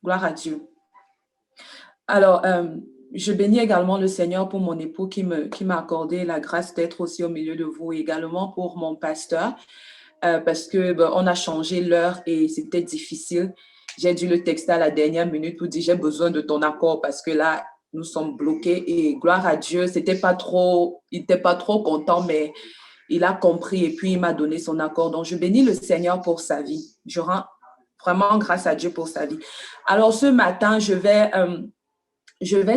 Gloire à Dieu. Alors, je bénis également le Seigneur pour mon époux qui m'a accordé la grâce d'être aussi au milieu de vous, et également pour mon pasteur, parce que on a changé l'heure et c'était difficile. J'ai dû le texter à la dernière minute pour dire j'ai besoin de ton accord parce que là, nous sommes bloqués, et gloire à Dieu, il n'était pas trop content, mais il a compris et puis il m'a donné son accord. Donc, je bénis le Seigneur pour sa vie. Je rends vraiment grâce à Dieu pour sa vie. Alors, ce matin, je vais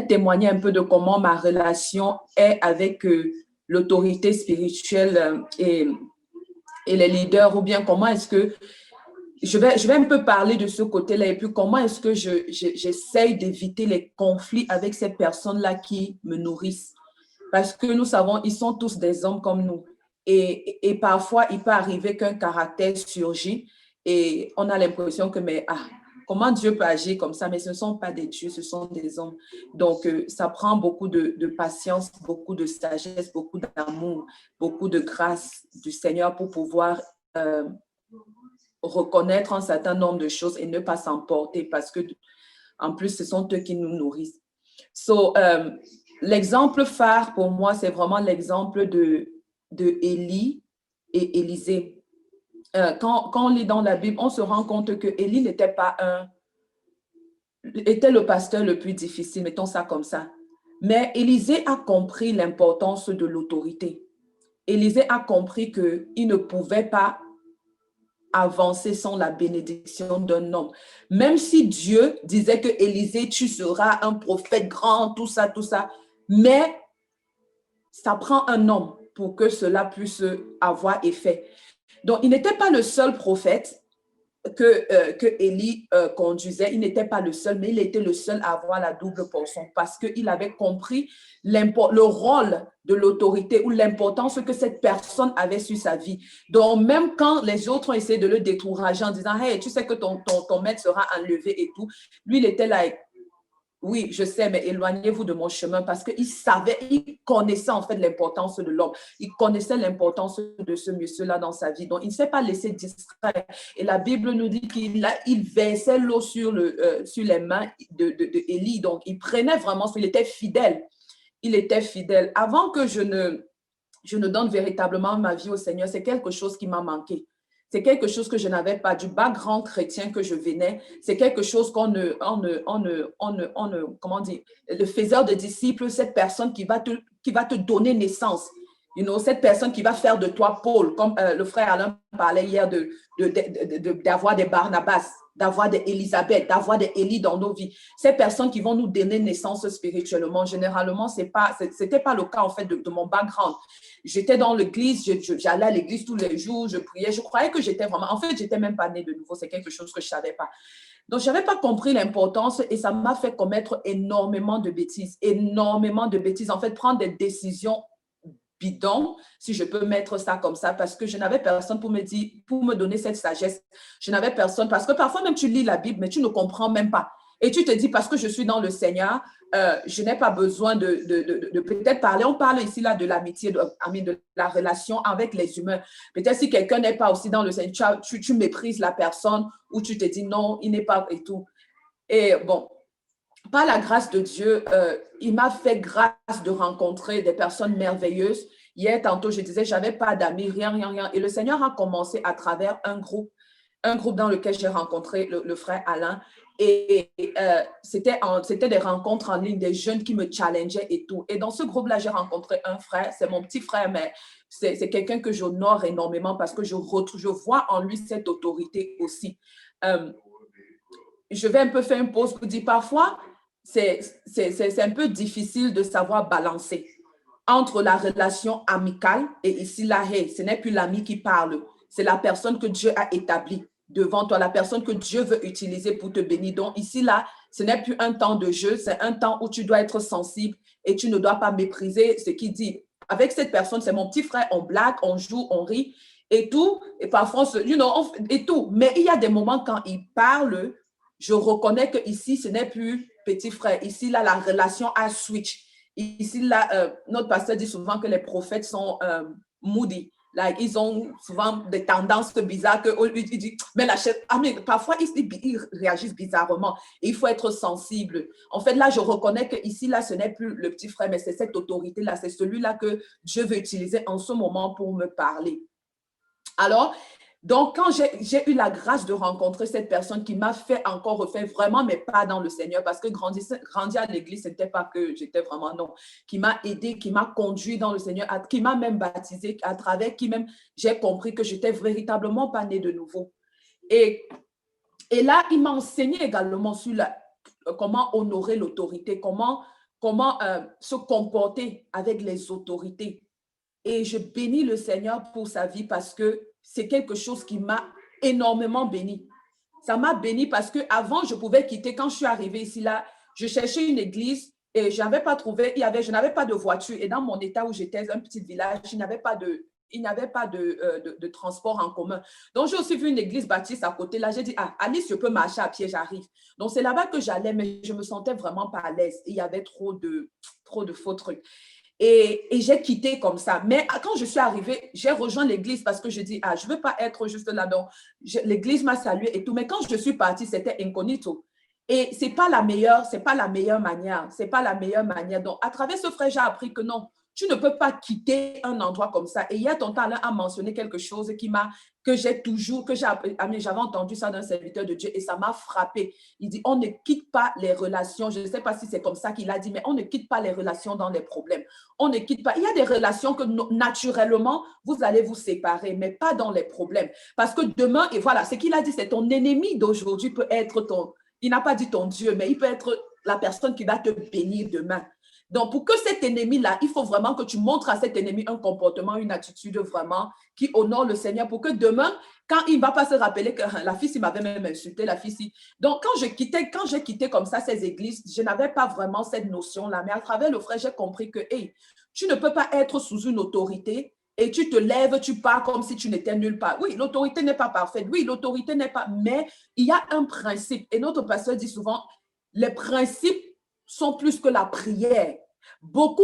témoigner un peu de comment ma relation est avec l'autorité spirituelle et les leaders, ou bien comment est-ce que je vais un peu parler de ce côté-là, et puis comment est-ce que j'essaye d'éviter les conflits avec ces personnes-là qui me nourrissent. Parce que nous savons, ils sont tous des hommes comme nous. Et parfois, il peut arriver qu'un caractère surgit et on a l'impression que, comment Dieu peut agir comme ça? Mais ce ne sont pas des dieux, ce sont des hommes. Donc, ça prend beaucoup de patience, beaucoup de sagesse, beaucoup d'amour, beaucoup de grâce du Seigneur pour pouvoir reconnaître un certain nombre de choses et ne pas s'emporter, parce que, en plus, ce sont eux qui nous nourrissent. L'exemple phare pour moi, c'est vraiment l'exemple de Élie et Élisée. Quand on lit dans la Bible, on se rend compte que Élie était le pasteur le plus difficile, mettons ça comme ça. Mais Élisée a compris l'importance de l'autorité. Élisée a compris qu'il ne pouvait pas avancer sans la bénédiction d'un homme. Même si Dieu disait que Élisée, tu seras un prophète grand, tout ça, mais ça prend un homme pour que cela puisse avoir effet. Donc, il n'était pas le seul prophète que Élie conduisait. Il n'était pas le seul, mais il était le seul à avoir la double portion, parce qu'il avait compris le rôle de l'autorité ou l'importance que cette personne avait sur sa vie. Donc, même quand les autres ont essayé de le décourager en disant « Hey, tu sais que ton maître sera enlevé et tout », lui, il était là. Oui, je sais, mais éloignez-vous de mon chemin, parce qu'il savait, il connaissait en fait l'importance de l'homme. Il connaissait l'importance de ce monsieur-là dans sa vie. Donc, il ne s'est pas laissé distraire. Et la Bible nous dit qu'il versait l'eau sur les mains d'Élie. Donc, il prenait vraiment, il était fidèle. Il était fidèle. Avant que je ne donne véritablement ma vie au Seigneur, c'est quelque chose qui m'a manqué. C'est quelque chose que je n'avais pas, du background chrétien que je venais. C'est quelque chose comment dire, le faiseur de disciples, cette personne qui va te donner naissance. Cette personne qui va faire de toi Paul, comme le frère Alain parlait hier d'avoir des Barnabas, d'avoir des Élisabeth, d'avoir des Élie dans nos vies. Ces personnes qui vont nous donner naissance spirituellement, généralement, c'était pas le cas en fait de mon background. J'étais dans l'église, j'allais à l'église tous les jours, je priais, je croyais que j'étais vraiment, en fait, j'étais même pas née de nouveau, c'est quelque chose que je savais pas. Donc, je n'avais pas compris l'importance, et ça m'a fait commettre énormément de bêtises. En fait, prendre des décisions bidon, si je peux mettre ça comme ça, parce que je n'avais personne pour me donner cette sagesse. Je n'avais personne, parce que parfois même tu lis la Bible, mais tu ne comprends même pas. Et tu te dis, parce que je suis dans le Seigneur, je n'ai pas besoin de peut-être parler. On parle ici là de l'amitié, de la relation avec les humains. Peut-être si quelqu'un n'est pas aussi dans le Seigneur, tu méprises la personne, ou tu te dis non, il n'est pas et tout. Et bon, par la grâce de Dieu, il m'a fait grâce de rencontrer des personnes merveilleuses. Hier, tantôt, je disais, je n'avais pas d'amis, rien. Et le Seigneur a commencé à travers un groupe dans lequel j'ai rencontré le frère Alain. Et c'était des rencontres en ligne, des jeunes qui me challengeaient et tout. Et dans ce groupe-là, j'ai rencontré un frère, c'est mon petit frère, mais c'est quelqu'un que j'honore énormément, parce que je vois en lui cette autorité aussi. Je vais un peu faire une pause pour dire, parfois, c'est un peu difficile de savoir balancer entre la relation amicale et ici, là, hey, ce n'est plus l'ami qui parle, c'est la personne que Dieu a établie devant toi, la personne que Dieu veut utiliser pour te bénir. Donc, ici, là, ce n'est plus un temps de jeu, c'est un temps où tu dois être sensible et tu ne dois pas mépriser ce qu'il dit. Avec cette personne, c'est mon petit frère, on blague, on joue, on rit et tout. Et parfois, et tout. Mais il y a des moments quand il parle, je reconnais que ici, ce n'est plus petit frère. Ici, là, la relation a switch. Ici, là, notre pasteur dit souvent que les prophètes sont moody. Like, ils ont souvent des tendances bizarres que lui dit, mais la chaise, mais parfois ils réagissent bizarrement et il faut être sensible. En fait, là, je reconnais que ici, là, ce n'est plus le petit frère, mais c'est cette autorité-là, c'est celui-là que Dieu veut utiliser en ce moment pour me parler. Alors, donc, quand j'ai eu la grâce de rencontrer cette personne qui m'a fait encore refaire vraiment mes pas dans le Seigneur, parce que grandir à l'église, ce n'était pas que j'étais vraiment, non, qui m'a aidé, qui m'a conduit dans le Seigneur, qui m'a même baptisé, à travers qui même j'ai compris que j'étais véritablement pas née de nouveau. Et là, il m'a enseigné également sur comment honorer l'autorité, comment se comporter avec les autorités. Et je bénis le Seigneur pour sa vie parce que c'est quelque chose qui m'a énormément béni. Ça m'a béni parce qu'avant, je pouvais quitter. Quand je suis arrivée ici, là, je cherchais une église et je n'avais pas trouvé, je n'avais pas de voiture. Et dans mon état où j'étais, un petit village, il n'y avait pas de transport en commun. Donc, j'ai aussi vu une église baptiste à côté. Là, j'ai dit, ah, Alice, je peux marcher à pied, j'arrive. Donc, c'est là-bas que j'allais, mais je me sentais vraiment pas à l'aise. Il y avait trop de faux trucs. Et j'ai quitté comme ça. Mais quand je suis arrivée, j'ai rejoint l'église parce que je dis, ah, je ne veux pas être juste là-dedans. L'église m'a salué et tout. Mais quand je suis partie, c'était incognito. Et ce n'est pas la meilleure manière. C'est pas la meilleure manière. Donc, à travers ce frère, j'ai appris que non, tu ne peux pas quitter un endroit comme ça. Et hier, tonton Alain a mentionné quelque chose j'avais entendu ça d'un serviteur de Dieu et ça m'a frappé. Il dit, on ne quitte pas les relations. Je ne sais pas si c'est comme ça qu'il a dit, mais on ne quitte pas les relations dans les problèmes. On ne quitte pas. Il y a des relations que naturellement, vous allez vous séparer, mais pas dans les problèmes. Parce que demain, et voilà, ce qu'il a dit, c'est ton ennemi d'aujourd'hui peut être il n'a pas dit ton Dieu, mais il peut être la personne qui va te bénir demain. Donc, pour que cet ennemi-là, il faut vraiment que tu montres à cet ennemi un comportement, une attitude vraiment qui honore le Seigneur pour que demain, quand il ne va pas se rappeler que la fille, il m'avait même insulté, la fille. Donc, quand j'ai quitté comme ça ces églises, je n'avais pas vraiment cette notion-là. Mais à travers le frère, j'ai compris que, hey, tu ne peux pas être sous une autorité et tu te lèves, tu pars comme si tu n'étais nulle part. Oui, l'autorité n'est pas parfaite. Oui, l'autorité n'est pas... Mais il y a un principe. Et notre pasteur dit souvent, les principes sont plus que la prière. Beaucoup,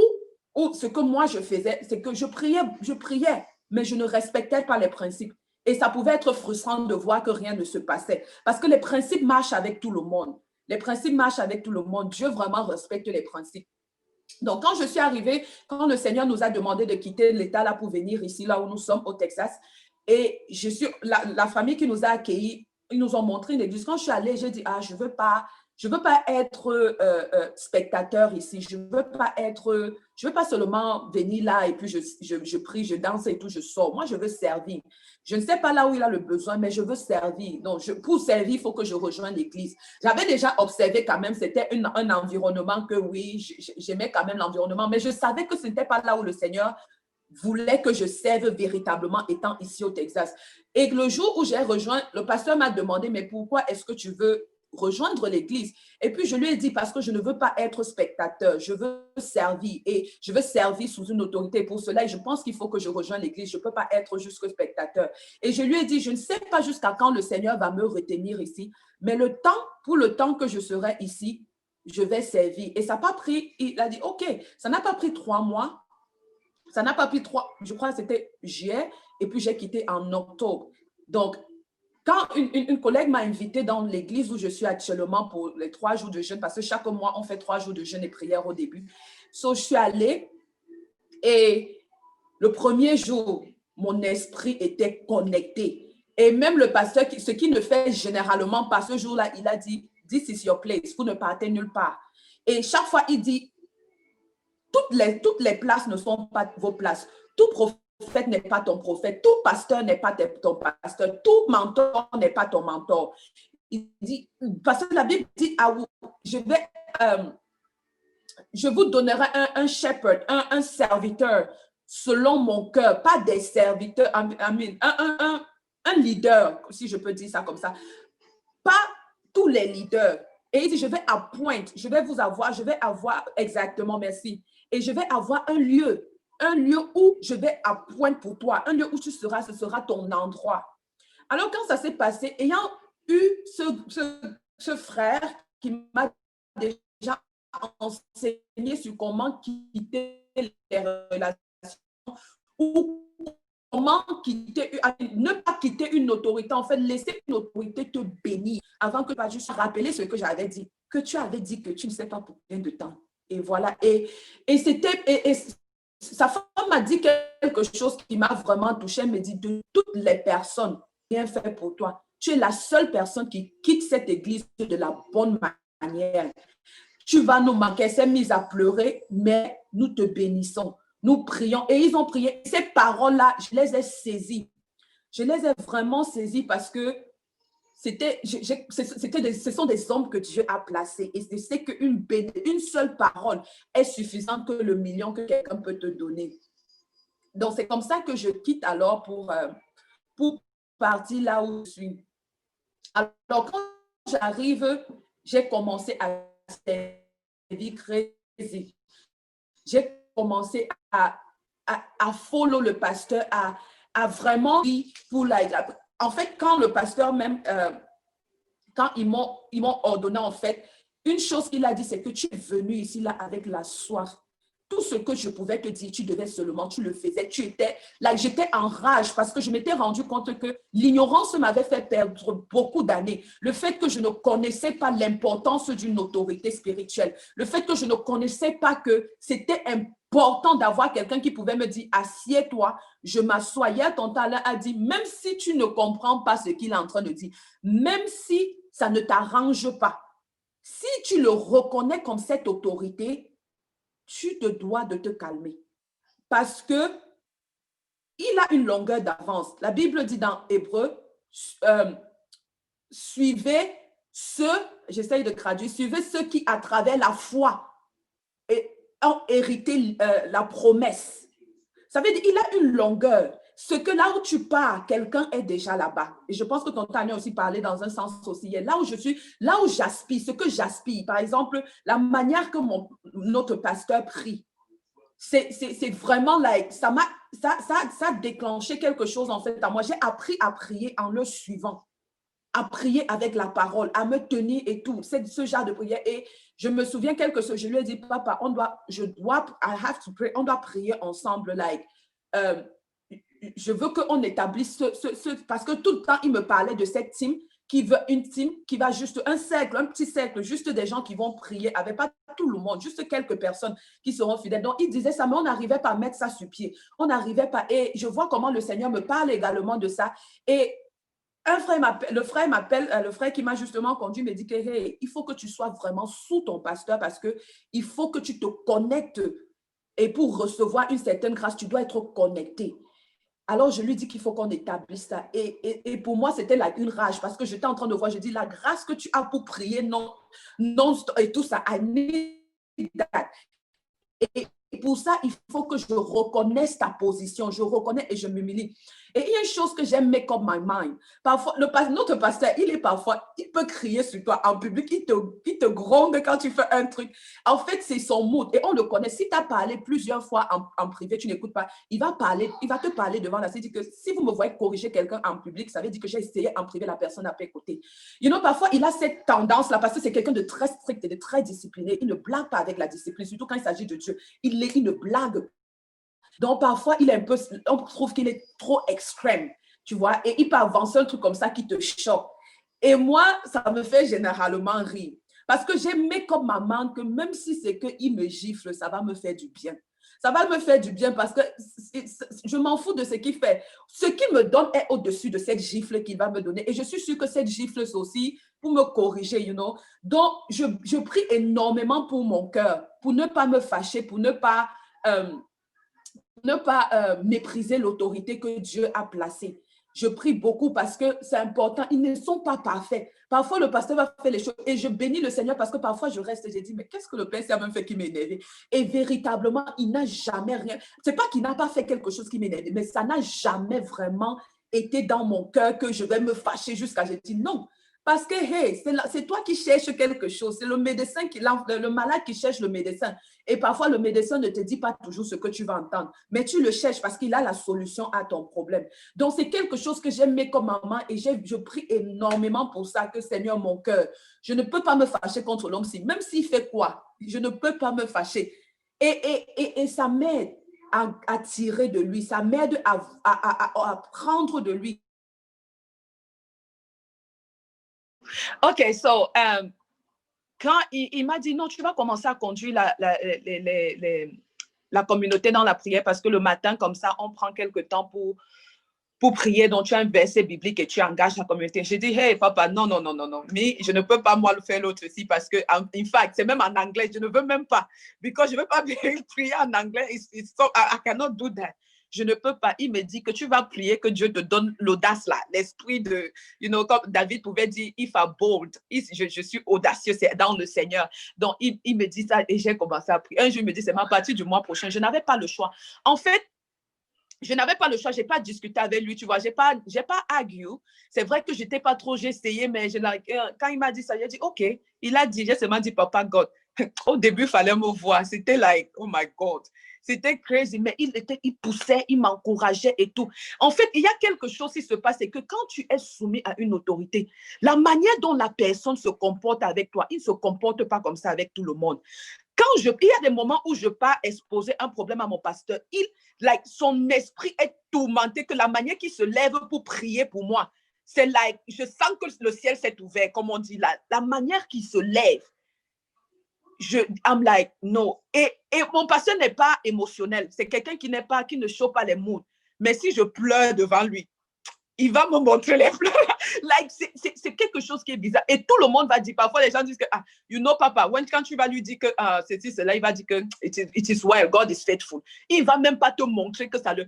ou ce que moi je faisais, c'est que je priais, mais je ne respectais pas les principes. Et ça pouvait être frustrant de voir que rien ne se passait. Parce que les principes marchent avec tout le monde. Les principes marchent avec tout le monde. Dieu vraiment respecte les principes. Donc, quand je suis arrivée, quand le Seigneur nous a demandé de quitter l'État là pour venir ici, là où nous sommes, au Texas, et la famille qui nous a accueillis, ils nous ont montré une église. Quand je suis allée, j'ai dit, ah, je veux pas être spectateur ici. Je veux pas seulement venir là et puis je prie, je danse et tout, je sors. Moi, je veux servir. Je ne sais pas là où il a le besoin, mais je veux servir. Donc, pour servir, il faut que je rejoigne l'église. J'avais déjà observé quand même, c'était un environnement que oui, j'aimais quand même l'environnement, mais je savais que ce n'était pas là où le Seigneur voulait que je serve véritablement étant ici au Texas. Et le jour où j'ai rejoint, le pasteur m'a demandé, mais pourquoi est-ce que tu veux rejoindre l'église? Et puis je lui ai dit, parce que je ne veux pas être spectateur, je veux servir et je veux servir sous une autorité. Pour cela, je pense qu'il faut que je rejoigne l'église. Je ne peux pas être juste spectateur. Et je lui ai dit, je ne sais pas jusqu'à quand le Seigneur va me retenir ici, mais pour le temps que je serai ici, je vais servir. Et ça n'a pas pris, il a dit, OK, ça n'a pas pris 3 mois. Ça n'a pas pris 3, je crois que c'était juillet, et puis j'ai quitté en octobre. Donc, quand une collègue m'a invité dans l'église où je suis actuellement pour les 3 jours de jeûne, parce que chaque mois, on fait 3 jours de jeûne et prière au début. So, je suis allée et le premier jour, mon esprit était connecté. Et même le pasteur, ce qu'il ne fait généralement pas, ce jour-là, il a dit, this is your place, vous ne partez nulle part. Et chaque fois, il dit, toutes les places ne sont pas vos places. Tout prophète n'est pas ton prophète. Tout pasteur n'est pas ton pasteur. Tout mentor n'est pas ton mentor. Il dit, parce que la Bible dit, je vous donnerai un shepherd, un serviteur selon mon cœur, pas des serviteurs, un leader, si je peux dire ça comme ça. Pas tous les leaders. Et il dit, je vais avoir exactement, merci. Et je vais avoir un lieu où je vais appoindre pour toi, un lieu où tu seras, ce sera ton endroit. Alors, quand ça s'est passé, ayant eu ce frère qui m'a déjà enseigné sur comment quitter les relations ou comment ne pas quitter une autorité, en fait, laisser une autorité te bénir avant que tu vas juste rappeler ce que j'avais dit, que tu avais dit que tu ne sais pas pour combien de temps. Et voilà. Et sa femme m'a dit quelque chose qui m'a vraiment touchée. Elle me dit, de toutes les personnes qui ont fait pour toi, tu es la seule personne qui quitte cette église de la bonne manière. Tu vas nous manquer. Elle s'est mise à pleurer, mais nous te bénissons. Nous prions. Et ils ont prié. Ces paroles-là, je les ai saisies. Je les ai vraiment saisies parce que ce sont des hommes que Dieu a placés. Et je sais qu'une seule parole est suffisante que le million que quelqu'un peut te donner. Donc, c'est comme ça que je quitte alors pour partir là où je suis. Alors, quand j'arrive, j'ai commencé à servir crazy. J'ai commencé à follow le pasteur, à vraiment pour en fait, quand le pasteur même, quand ils m'ont ordonné, en fait, une chose qu'il a dit, c'est que tu es venu ici là avec la soif. Tout ce que je pouvais te dire, tu devais seulement, tu le faisais. Tu étais là, j'étais en rage parce que je m'étais rendu compte que l'ignorance m'avait fait perdre beaucoup d'années. Le fait que je ne connaissais pas l'importance d'une autorité spirituelle, le fait que je ne connaissais pas que c'était important d'avoir quelqu'un qui pouvait me dire, assieds-toi, je m'assois. Hier, ton talent a dit, même si tu ne comprends pas ce qu'il est en train de dire, même si ça ne t'arrange pas, si tu le reconnais comme cette autorité, tu te dois de te calmer parce que il a une longueur d'avance. La Bible dit dans Hébreu, suivez j'essaye de traduire, suivez ceux qui à travers la foi ont hérité la promesse. Ça veut dire qu'il a une longueur. Ce que là où tu pars, quelqu'un est déjà là-bas. Et je pense que ton Tania aussi parlait dans un sens aussi. Là où je suis, là où j'aspire, ce que j'aspire, par exemple, la manière que notre pasteur prie, c'est vraiment like, ça a déclenché quelque chose en fait à moi. J'ai appris à prier en le suivant, à prier avec la parole, à me tenir et tout. C'est ce genre de prière. Et je me souviens je lui ai dit, papa, I have to pray, on doit prier ensemble, like, je veux qu'on établisse parce que tout le temps, il me parlait de cette team qui veut une team qui va juste un petit cercle, juste des gens qui vont prier, avec pas tout le monde, juste quelques personnes qui seront fidèles. Donc, il disait ça, mais on n'arrivait pas à mettre ça sur pied. On n'arrivait pas. Et je vois comment le Seigneur me parle également de ça. Et le frère qui m'a justement conduit me dit que hey, il faut que tu sois vraiment sous ton pasteur parce que il faut que tu te connectes. Et pour recevoir une certaine grâce, tu dois être connecté. Alors, je lui dis qu'il faut qu'on établisse ça. Et pour moi, c'était une rage parce que j'étais en train de voir, je dis, la grâce que tu as pour prier, non, et tout ça, I need that. Et pour ça, il faut que je reconnaisse ta position, je reconnais et je m'humilie. Et il y a une chose que j'aime make up my mind. Parfois, notre pasteur, il peut crier sur toi en public, il te gronde quand tu fais un truc. En fait, c'est son mood et on le connaît. Si tu as parlé plusieurs fois en privé, tu n'écoutes pas, il va te parler devant la scène. Il dit que si vous me voyez corriger quelqu'un en public, ça veut dire que j'ai essayé en privé, la personne n'a pas écouté. Parfois, il a cette tendance-là parce que c'est quelqu'un de très strict et de très discipliné. Il ne blague pas avec la discipline, surtout quand il s'agit de Dieu. Il ne blague. Donc, parfois, on trouve qu'il est trop extrême, tu vois, et il peut avancer un truc comme ça qui te choque. Et moi, ça me fait généralement rire. Parce que j'aimais comme maman que même si c'est qu'il me gifle, ça va me faire du bien. Ça va me faire du bien parce que je m'en fous de ce qu'il fait. Ce qu'il me donne est au-dessus de cette gifle qu'il va me donner. Et je suis sûre que cette gifle, c'est aussi pour me corriger, you know. Donc, je prie énormément pour mon cœur, pour ne pas me fâcher, pour ne pas mépriser l'autorité que Dieu a placée. Je prie beaucoup parce que c'est important. Ils ne sont pas parfaits. Parfois, le pasteur va faire les choses et je bénis le Seigneur parce que parfois, je reste et je dis, mais qu'est-ce que le Père a même fait qui m'énerve? Et véritablement, il n'a jamais rien. C'est pas qu'il n'a pas fait quelque chose qui m'énerve, mais ça n'a jamais vraiment été dans mon cœur que je vais me fâcher jusqu'à je dis non. Parce que, hey, c'est toi qui cherches quelque chose. C'est le malade qui cherche le médecin. Et parfois, le médecin ne te dit pas toujours ce que tu vas entendre. Mais tu le cherches parce qu'il a la solution à ton problème. Donc, c'est quelque chose que j'aime comme maman et je prie énormément pour ça, que Seigneur, mon cœur, je ne peux pas me fâcher contre l'homme. Même s'il fait quoi, je ne peux pas me fâcher. Et ça m'aide à tirer de lui. Ça m'aide à prendre de lui. OK, so, quand il m'a dit, non, tu vas commencer à conduire la communauté dans la prière parce que le matin, comme ça, on prend quelques temps pour prier. Donc, tu as un verset biblique et tu engages la communauté. J'ai dit, hey, papa, non, non, non, non, non. Mais je ne peux pas, moi, le faire l'autre aussi parce que, in fact, c'est même en anglais. Je ne veux même pas. Parce que je ne veux pas prier en anglais. I cannot do that. Je ne peux pas. Il me dit que tu vas prier, que Dieu te donne l'audace là, l'esprit de, comme David pouvait dire, if I'm bold, je suis audacieux, c'est dans le Seigneur. Donc, il me dit ça et j'ai commencé à prier. Un jour, il me dit, c'est ma partie du mois prochain. Je n'avais pas le choix. En fait, je n'avais pas le choix, je n'ai pas discuté avec lui, tu vois, je n'ai pas argue. C'est vrai que je n'étais pas trop, j'ai essayé, mais quand il m'a dit ça, j'ai dit, OK. Il a dit, j'ai seulement dit, Papa God. Au début, il fallait me voir. C'était like, oh my God. C'était crazy, mais il poussait, il m'encourageait et tout. En fait, il y a quelque chose qui se passe, c'est que quand tu es soumis à une autorité, la manière dont la personne se comporte avec toi, il ne se comporte pas comme ça avec tout le monde. Il y a des moments où je pars exposer un problème à mon pasteur, son esprit est tourmenté, que la manière qu'il se lève pour prier pour moi, c'est je sens que le ciel s'est ouvert, comme on dit là. La manière qu'il se lève, I'm like, no. Et mon pasteur n'est pas émotionnel. C'est quelqu'un qui ne chauffe pas les moods. Mais si je pleure devant lui, il va me montrer les pleurs. C'est quelque chose qui est bizarre. Et tout le monde va dire, parfois les gens disent que, papa, quand tu vas lui dire que ceci, cela, il va dire que it is well, God is faithful. Il ne va même pas te montrer que ça le,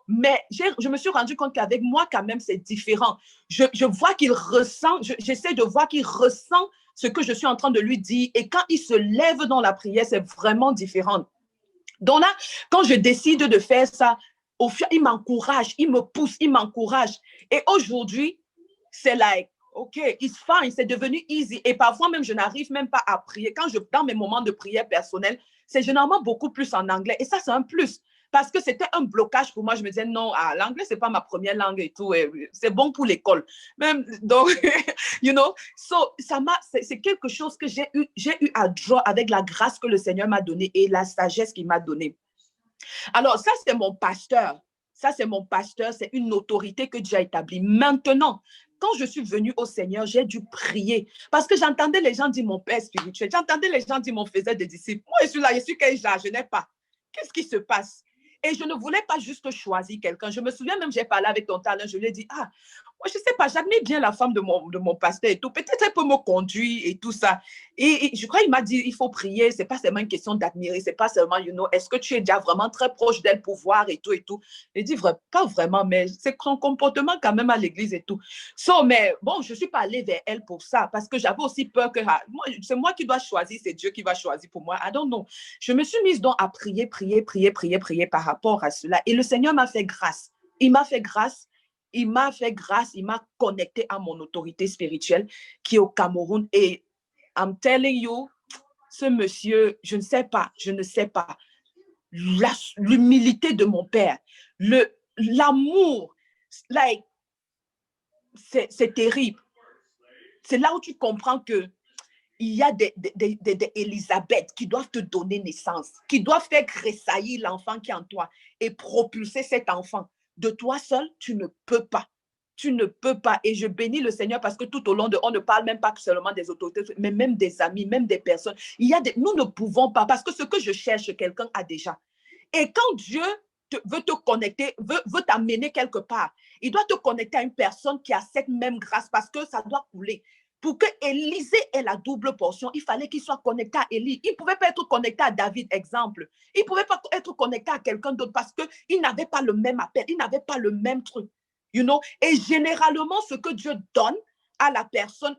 Mais je me suis rendu compte qu'avec moi, quand même, c'est différent. Je vois qu'il ressent, j'essaie de voir qu'il ressent ce que je suis en train de lui dire. Et quand il se lève dans la prière, c'est vraiment différent. Donc là, quand je décide de faire ça, il m'encourage, il me pousse, il m'encourage. Et aujourd'hui, c'est like, OK, it's fine, c'est devenu easy. Et parfois même, je n'arrive même pas à prier. Dans mes moments de prière personnelle, c'est généralement beaucoup plus en anglais. Et ça, c'est un plus. Parce que c'était un blocage pour moi. Je me disais, non, l'anglais, ce n'est pas ma première langue et tout. C'est bon pour l'école. Même, donc, c'est quelque chose que j'ai eu à draw avec la grâce que le Seigneur m'a donnée et la sagesse qu'il m'a donnée. Alors, ça, c'est mon pasteur. Ça, c'est mon pasteur. C'est une autorité que Dieu a établie. Maintenant, quand je suis venue au Seigneur, j'ai dû prier. Parce que j'entendais les gens dire mon père spirituel. J'entendais les gens dire mon faisait des disciples. Moi, je suis là, je suis quel genre, je n'ai pas. Qu'est-ce qui se passe? Et je ne voulais pas juste choisir quelqu'un. Je me souviens même, j'ai parlé avec ton talent. Je lui ai dit, moi, je ne sais pas, j'admire bien la femme de mon pasteur et tout. Peut-être elle peut me conduire et tout ça. Et je crois qu'il m'a dit, il faut prier. Ce n'est pas seulement une question d'admirer. Ce n'est pas seulement, est-ce que tu es déjà vraiment très proche d'elle pour voir et tout et tout. Il dit, pas vraiment, mais c'est son comportement quand même à l'église et tout. Mais bon, je ne suis pas allée vers elle pour ça parce que j'avais aussi peur que c'est moi qui dois choisir, c'est Dieu qui va choisir pour moi. I don't know. Je me suis mise donc à prier par rapport à cela. Et le Seigneur m'a fait grâce. Il m'a fait grâce. Il m'a fait grâce, il m'a connecté à mon autorité spirituelle qui est au Cameroun. Et I'm telling you, ce monsieur, je ne sais pas. L'humilité de mon père, l'amour, c'est terrible. C'est là où tu comprends que il y a des Élisabeth qui doivent te donner naissance, qui doivent faire tressaillir l'enfant qui est en toi et propulser cet enfant. De toi seul, tu ne peux pas. Tu ne peux pas. Et je bénis le Seigneur parce que tout au long on ne parle même pas seulement des autorités, mais même des amis, même des personnes. Nous ne pouvons pas, parce que ce que je cherche, quelqu'un a déjà. Et quand Dieu veut te connecter, veut t'amener quelque part, il doit te connecter à une personne qui a cette même grâce parce que ça doit couler. Pour que Élisée ait la double portion, il fallait qu'il soit connecté à Élie. Il ne pouvait pas être connecté à David, exemple. Il ne pouvait pas être connecté à quelqu'un d'autre parce qu'il n'avait pas le même appel, il n'avait pas le même truc. Et généralement, ce que Dieu donne à la personne,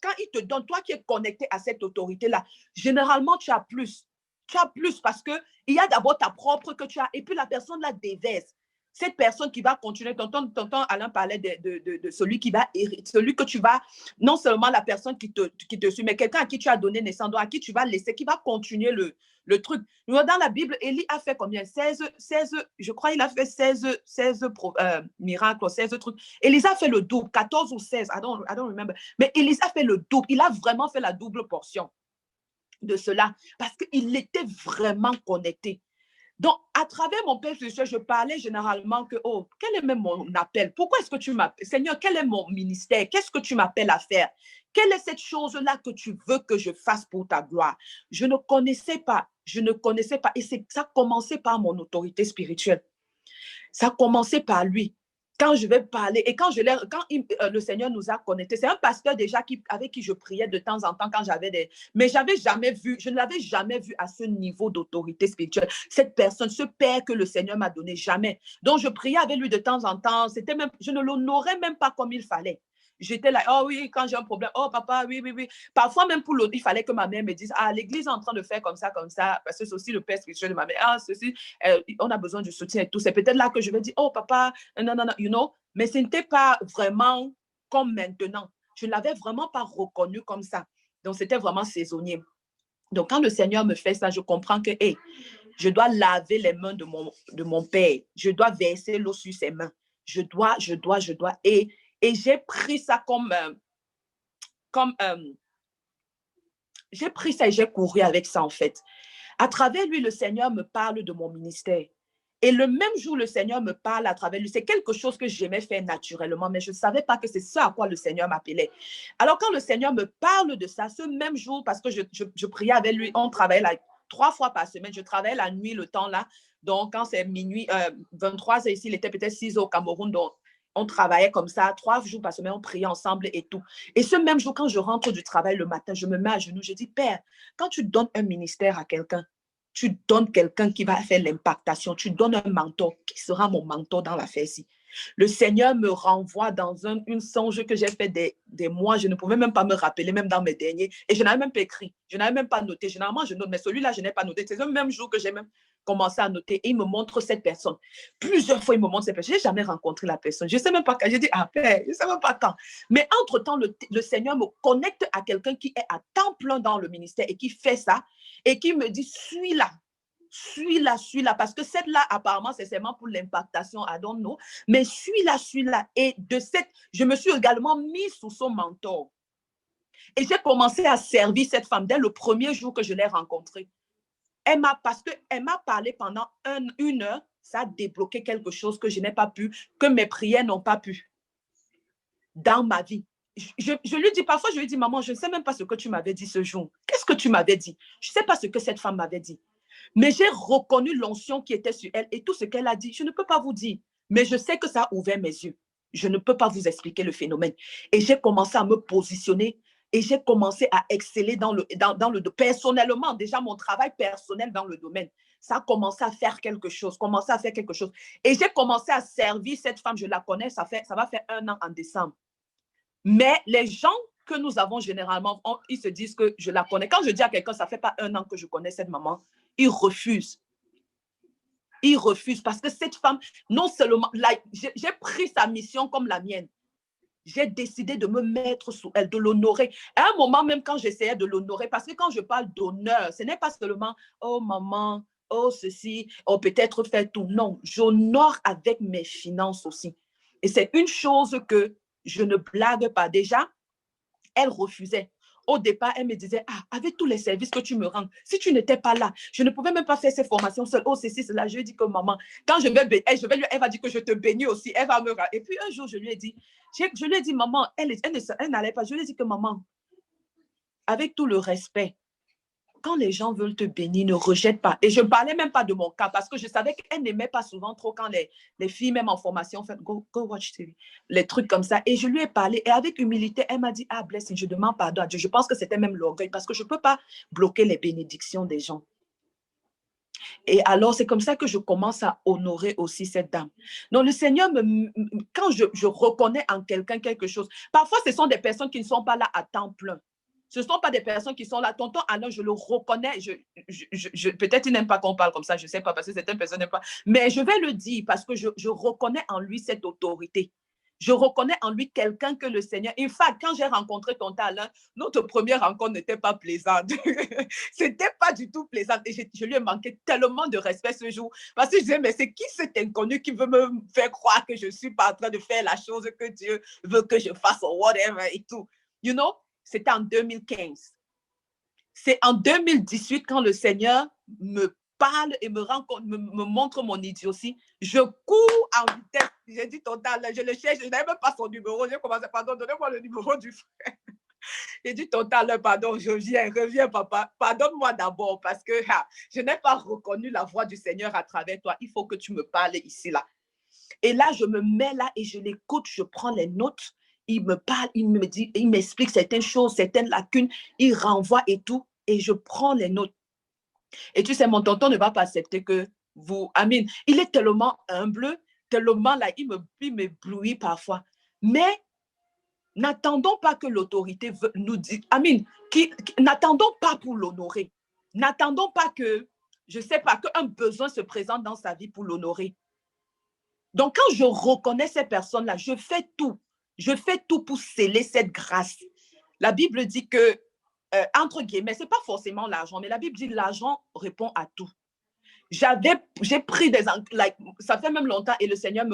quand il te donne, toi qui es connecté à cette autorité-là, généralement, tu as plus. Tu as plus parce qu'il y a d'abord ta propre que tu as et puis la personne la déverse. Cette personne qui va continuer, tonton Alain parlait de celui qui va hériter, celui que tu vas, non seulement la personne qui te suit, mais quelqu'un à qui tu as donné naissance, à qui tu vas laisser, qui va continuer le truc. Dans la Bible, Élie a fait combien? 16, je crois il a fait 16 miracles, 16 trucs. Élisa a fait le double, 14 ou 16, I don't remember. Mais Élisa a fait le double, il a vraiment fait la double portion de cela parce qu'il était vraiment connecté. Donc, à travers mon père spirituel, je parlais généralement que, oh, quel est même mon appel? Pourquoi est-ce que tu m'appelles? Seigneur, quel est mon ministère? Qu'est-ce que tu m'appelles à faire? Quelle est cette chose-là que tu veux que je fasse pour ta gloire? Je ne connaissais pas, je ne connaissais pas. Et ça commençait par mon autorité spirituelle. Ça commençait par lui. Quand je vais parler, et le Seigneur nous a connectés, c'est un pasteur déjà avec qui je priais de temps en temps quand j'avais des... Mais je ne l'avais jamais vu à ce niveau d'autorité spirituelle. Cette personne, ce père que le Seigneur m'a donné, jamais. Donc je priais avec lui de temps en temps, je ne l'honorais même pas comme il fallait. J'étais là, oh oui, quand j'ai un problème, oh papa, oui, oui, oui. Parfois, même pour l'autre, il fallait que ma mère me dise, ah, l'église est en train de faire comme ça, parce que c'est aussi le père spirituel de ma mère. Ah, ceci, on a besoin du soutien et tout. C'est peut-être là que je vais dire, oh papa, non, non, non, you know. Mais ce n'était pas vraiment comme maintenant. Je ne l'avais vraiment pas reconnu comme ça. Donc, c'était vraiment saisonnier. Donc, quand le Seigneur me fait ça, je comprends que, hey, je dois laver les mains de mon père. Je dois verser l'eau sur ses mains. Je dois. Et j'ai pris ça j'ai pris ça et j'ai couru avec ça en fait. À travers lui, le Seigneur me parle de mon ministère. Et le même jour, le Seigneur me parle à travers lui. C'est quelque chose que j'aimais faire naturellement, mais je ne savais pas que c'est ça à quoi le Seigneur m'appelait. Alors quand le Seigneur me parle de ça, ce même jour, parce que je priais avec lui, on travaillait là 3 fois par semaine. Je travaillais la nuit, le temps là. Donc quand c'est minuit, 23 ici, il était peut-être 6 au Cameroun. Donc on travaillait comme ça, 3 jours par semaine, on priait ensemble et tout. Et ce même jour, quand je rentre du travail le matin, je me mets à genoux, je dis, Père, quand tu donnes un ministère à quelqu'un, tu donnes quelqu'un qui va faire l'impactation, tu donnes un mentor, qui sera mon mentor dans l'affaire-ci. Le Seigneur me renvoie dans une songe que j'ai fait des mois, je ne pouvais même pas me rappeler, même dans mes derniers, et je n'avais même pas écrit, je n'avais même pas noté. Généralement, je note, mais celui-là, je n'ai pas noté. C'est le même jour que j'ai même commencé à noter, et il me montre cette personne. Plusieurs fois, il me montre cette personne. Je n'ai jamais rencontré la personne. Je ne sais même pas quand. J'ai dit, ah, Père, je ne sais même pas quand. Mais entre-temps, le Seigneur me connecte à quelqu'un qui est à temps plein dans le ministère et qui fait ça, et qui me dit, suis-la. Suis-la, parce que celle-là, apparemment, c'est seulement pour l'impactation, I don't know, mais suis-la. Et je me suis également mis sous son mentor. Et j'ai commencé à servir cette femme dès le premier jour que je l'ai rencontrée. Parce qu'elle m'a parlé pendant 1 heure, ça a débloqué quelque chose que je n'ai pas pu, que mes prières n'ont pas pu dans ma vie. Je lui dis, parfois, je lui dis, maman, je ne sais même pas ce que tu m'avais dit ce jour. Qu'est-ce que tu m'avais dit? Je ne sais pas ce que cette femme m'avait dit. Mais j'ai reconnu l'onction qui était sur elle et tout ce qu'elle a dit. Je ne peux pas vous dire, mais je sais que ça a ouvert mes yeux. Je ne peux pas vous expliquer le phénomène. Et j'ai commencé à me positionner et j'ai commencé à exceller personnellement, déjà mon travail personnel dans le domaine. Ça a commencé à faire quelque chose, Et j'ai commencé à servir cette femme, je la connais, ça va faire 1 an en décembre. Mais les gens que nous avons généralement, ils se disent que je la connais. Quand je dis à quelqu'un, ça ne fait pas 1 an que je connais cette maman, ils refusent. Ils refusent parce que cette femme, non seulement, j'ai pris sa mission comme la mienne. J'ai décidé de me mettre sous elle, de l'honorer. À un moment, même quand j'essayais de l'honorer, parce que quand je parle d'honneur, ce n'est pas seulement, oh maman, oh ceci, oh peut-être faire tout. Non, j'honore avec mes finances aussi. Et c'est une chose que je ne blague pas. Déjà, elle refusait. Au départ, elle me disait, ah, avec tous les services que tu me rends, si tu n'étais pas là, je ne pouvais même pas faire ces formations seule. Oh, ceci, cela. Je lui ai dit que maman, quand elle va dire que je te bénis aussi. Elle va me rendre. Et puis un jour, je lui ai dit, maman, elle n'allait pas. Je lui ai dit que maman, avec tout le respect, quand les gens veulent te bénir, ne rejette pas. Et je ne parlais même pas de mon cas parce que je savais qu'elle n'aimait pas souvent trop quand les filles, même en formation, font go watch TV, les trucs comme ça. Et je lui ai parlé et avec humilité, elle m'a dit, ah, blessing, je demande pardon à Dieu. Je pense que c'était même l'orgueil parce que je ne peux pas bloquer les bénédictions des gens. Et alors, c'est comme ça que je commence à honorer aussi cette dame. Donc, le Seigneur, quand je reconnais en quelqu'un quelque chose, parfois, ce sont des personnes qui ne sont pas là à temps plein. Ce ne sont pas des personnes qui sont là. Tonton Alain, je le reconnais. Peut-être il n'aime pas qu'on parle comme ça, je ne sais pas, parce que certaines personnes n'aiment pas. Mais je vais le dire parce que je reconnais en lui cette autorité. Je reconnais en lui quelqu'un que le Seigneur... En fait, quand j'ai rencontré tonton Alain, notre première rencontre n'était pas plaisante. C'était pas du tout plaisant. Et je lui ai manqué tellement de respect ce jour. Parce que je disais, mais c'est qui cet inconnu qui veut me faire croire que je ne suis pas en train de faire la chose que Dieu veut que je fasse ou whatever et tout. You know? C'était en 2015. C'est en 2018 quand le Seigneur me parle et me montre mon idiotie, je cours en vitesse. J'ai dit total, je le cherche, je n'avais même pas son numéro. J'ai commencé, pardon, donnez-moi le numéro du frère. J'ai dit total, pardon, je reviens, papa. Pardonne-moi d'abord parce que je n'ai pas reconnu la voix du Seigneur à travers toi. Il faut que tu me parles ici, là. Et là, je me mets là et je l'écoute, je prends les notes. Il me parle, il me dit, il m'explique certaines choses, certaines lacunes, il renvoie et tout, et je prends les notes. Et tu sais, mon tonton ne va pas accepter que vous, Amine, il est tellement humble, tellement là, il m'éblouit parfois. Mais n'attendons pas que l'autorité nous dise, Amine, n'attendons pas pour l'honorer. N'attendons pas que, je ne sais pas, qu'un besoin se présente dans sa vie pour l'honorer. Donc, quand je reconnais ces personnes-là, je fais tout. Je fais tout pour sceller cette grâce. La Bible dit que, entre guillemets, ce n'est pas forcément l'argent, mais la Bible dit que l'argent répond à tout. J'ai pris des... ça fait même longtemps et le Seigneur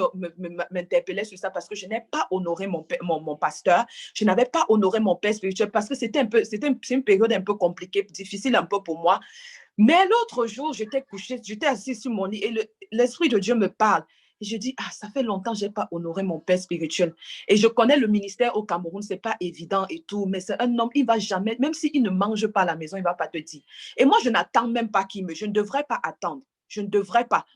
m'interpellait sur ça parce que je n'ai pas honoré mon pasteur. Je n'avais pas honoré mon père spirituel parce que c'est une période un peu compliquée, difficile un peu pour moi. Mais l'autre jour, j'étais couchée, j'étais assise sur mon lit et l'Esprit de Dieu me parle. Et je dis, ça fait longtemps que je n'ai pas honoré mon père spirituel. Et je connais le ministère au Cameroun, ce n'est pas évident et tout, mais c'est un homme, il ne va jamais, même s'il ne mange pas à la maison, il ne va pas te dire. Et moi, je n'attends même pas je ne devrais pas attendre. Je ne devrais pas.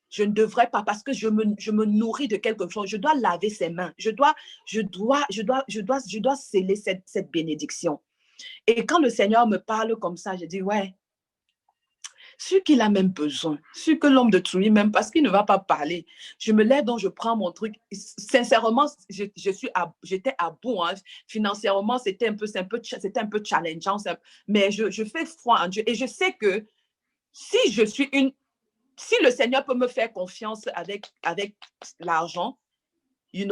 Je ne devrais pas parce que je me nourris de quelque chose. Je dois laver ses mains. Je dois sceller cette bénédiction. Et quand le Seigneur me parle comme ça, je dis, ouais, ce qu'il a même besoin, ce que l'homme de Trouille même, parce qu'il ne va pas parler. Je me lève, donc je prends mon truc. Sincèrement, j'étais à bout. Hein. Financièrement, c'était un peu challengeant, mais je fais foi en Dieu. Et je sais que si le Seigneur peut me faire confiance avec l'argent, je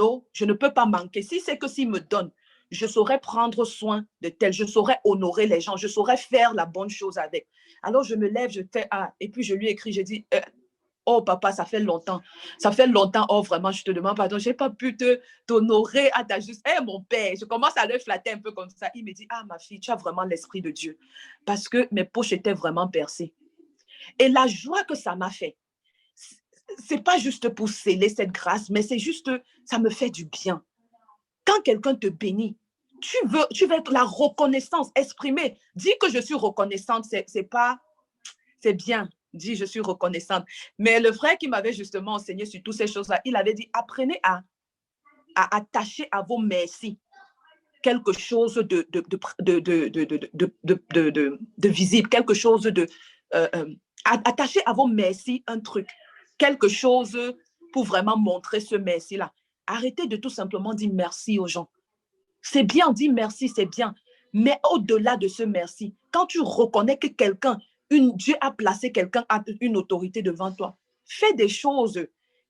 ne peux pas manquer. Si c'est que s'il me donne, je saurais prendre soin de tel, je saurais honorer les gens, je saurais faire la bonne chose avec. Alors, je me lève, je fais et puis je lui écris, je dis, oh papa, ça fait longtemps, oh vraiment, je te demande pardon, je n'ai pas pu t'honorer à ta juste, mon père, je commence à le flatter un peu comme ça. Il me dit, ma fille, tu as vraiment l'Esprit de Dieu, parce que mes poches étaient vraiment percées. Et la joie que ça m'a fait, c'est pas juste pour sceller cette grâce, mais c'est juste, ça me fait du bien. Quand quelqu'un te bénit, tu veux être la reconnaissance exprimée. Dis que je suis reconnaissante, c'est bien. Dis je suis reconnaissante. Mais le frère qui m'avait justement enseigné sur toutes ces choses-là, il avait dit, apprenez à attacher à vos merci quelque chose de visible, quelque chose attacher à vos merci un truc, quelque chose pour vraiment montrer ce merci-là. Arrêtez de tout simplement dire merci aux gens. C'est bien, dire merci, c'est bien. Mais au-delà de ce merci, quand tu reconnais que Dieu a placé quelqu'un à une autorité devant toi, fais des choses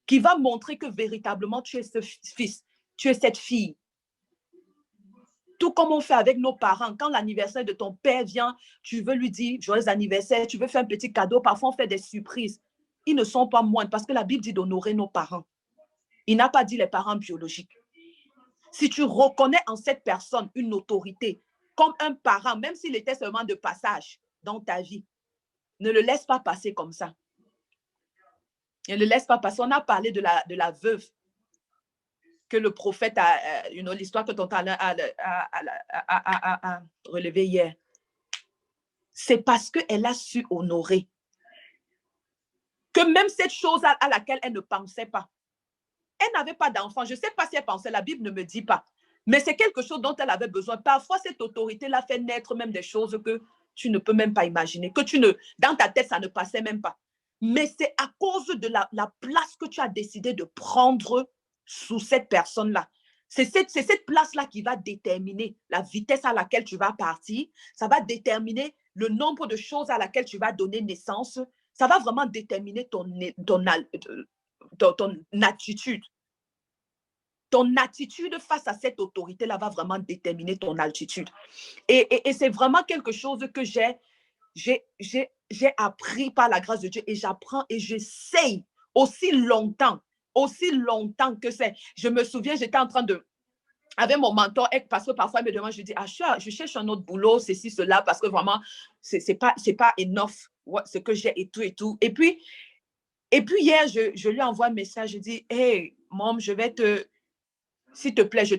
qui vont montrer que véritablement tu es ce fils, tu es cette fille. Tout comme on fait avec nos parents. Quand l'anniversaire de ton père vient, tu veux lui dire joyeux anniversaire, tu veux faire un petit cadeau, parfois on fait des surprises. Ils ne sont pas moindres parce que la Bible dit d'honorer nos parents. Il n'a pas dit les parents biologiques. Si tu reconnais en cette personne une autorité comme un parent, même s'il était seulement de passage dans ta vie, ne le laisse pas passer comme ça. Ne le laisse pas passer. On a parlé de la veuve que le prophète l'histoire que tonton Alain a relevée hier. C'est parce qu'elle a su honorer. Que même cette chose à laquelle elle ne pensait pas. Elle n'avait pas d'enfant. Je ne sais pas si elle pensait, la Bible ne me dit pas. Mais c'est quelque chose dont elle avait besoin. Parfois, cette autorité l'a fait naître même des choses que tu ne peux même pas imaginer. Dans ta tête, ça ne passait même pas. Mais c'est à cause de la place que tu as décidé de prendre sous cette personne-là. C'est cette place-là qui va déterminer la vitesse à laquelle tu vas partir. Ça va déterminer le nombre de choses à laquelle tu vas donner naissance. Ça va vraiment déterminer ton attitude. Ton attitude face à cette autorité-là va vraiment déterminer ton altitude. Et c'est vraiment quelque chose que j'ai appris par la grâce de Dieu et j'apprends et j'essaye aussi longtemps que c'est. Je me souviens, j'étais en train de avec mon mentor, parce que parfois, elle me demande, je dis, ah, je cherche un autre boulot, ceci, cela, parce que vraiment, c'est pas enough, ce que j'ai et tout, et tout. Et puis hier, je lui envoie un message, je dis, hey, mom, s'il te plaît, je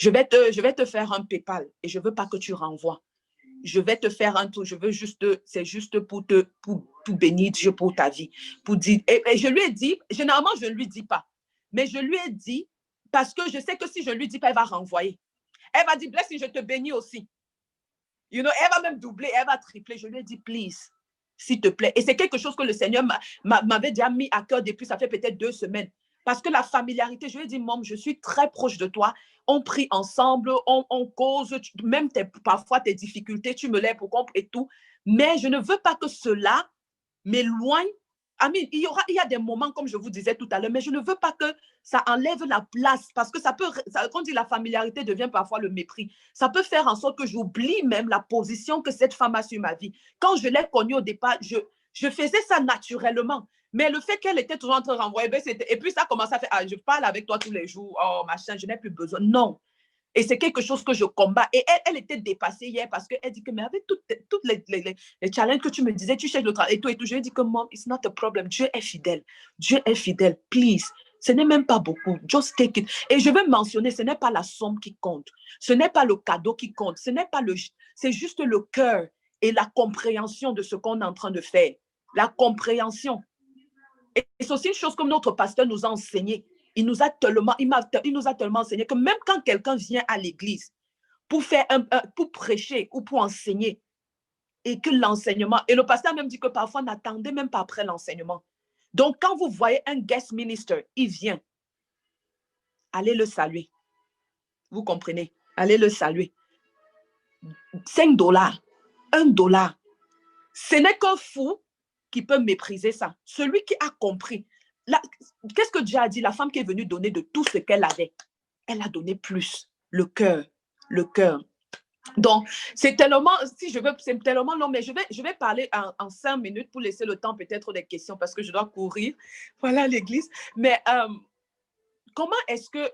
vais te faire un PayPal et je veux pas que tu renvoies. Je vais te faire un tour, c'est juste pour bénir Dieu pour ta vie. Pour dire, et je lui ai dit, généralement, je ne lui dis pas, mais je lui ai dit, parce que je sais que si je ne lui dis pas, elle va renvoyer. Elle va dire, Blessing, je te bénis aussi. You know, elle va même doubler, elle va tripler. Je lui ai dit, please, s'il te plaît. Et c'est quelque chose que le Seigneur m'avait déjà mis à cœur depuis, ça fait peut-être 2 semaines. Parce que la familiarité, je lui ai dit, Mom, je suis très proche de toi. On prie ensemble, on cause, même parfois tes difficultés, tu me lèves pour comprendre et tout. Mais je ne veux pas que cela m'éloigne. Amis, il y a des moments, comme je vous disais tout à l'heure, mais je ne veux pas que ça enlève la place, parce que quand on dit la familiarité devient parfois le mépris, ça peut faire en sorte que j'oublie même la position que cette femme a sur ma vie. Quand je l'ai connue au départ, je faisais ça naturellement. Mais le fait qu'elle était toujours en train de renvoyer, et puis ça commence à faire, ah, je parle avec toi tous les jours, oh machin, je n'ai plus besoin. Non. Et c'est quelque chose que je combats. Et elle était dépassée hier parce qu'elle dit que, mais avec tous les challenges que tu me disais, tu cherches le travail et tout, je lui ai dit que, Mom, it's not a problem. Dieu est fidèle. Dieu est fidèle. Please. Ce n'est même pas beaucoup. Just take it. Et je veux mentionner, ce n'est pas la somme qui compte. Ce n'est pas le cadeau qui compte. C'est juste le cœur et la compréhension de ce qu'on est en train de faire. La compréhension. Et c'est aussi une chose que notre pasteur nous a enseigné. Il nous a tellement enseigné que même quand quelqu'un vient à l'église pour prêcher ou pour enseigner, et que l'enseignement, et le pasteur même dit que parfois n'attendez même pas après l'enseignement. Donc, quand vous voyez un guest minister, il vient, allez le saluer. Vous comprenez? Allez le saluer. $5, $1. Ce n'est qu'un fou qui peut mépriser ça. Celui qui a compris. Qu'est-ce que Dieu a dit? La femme qui est venue donner de tout ce qu'elle avait, elle a donné plus. Le cœur. Donc, c'est tellement long, mais je vais parler en 5 minutes pour laisser le temps peut-être des questions parce que je dois courir. Voilà l'église. Mais comment est-ce que